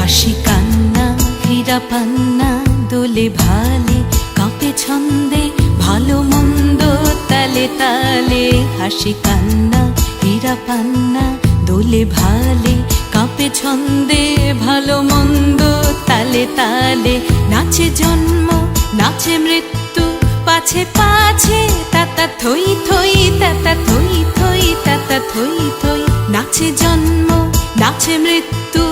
হাসি কান্না হীরা পান্না দোলে ভালে কাঁপে ছন্দে ভালো মন্দ তালে তালে। হাসি কান্না হীরা পান্না দোলে ভালে কাঁপে ছন্দে ভালো মন্দ তালে তালে। নাচে জন্ম নাচে মৃত্যু পাছে পাছে তাতা থই থই তাতা থই থই তাতা থই থই। নাচে জন্ম নাচে মৃত্যু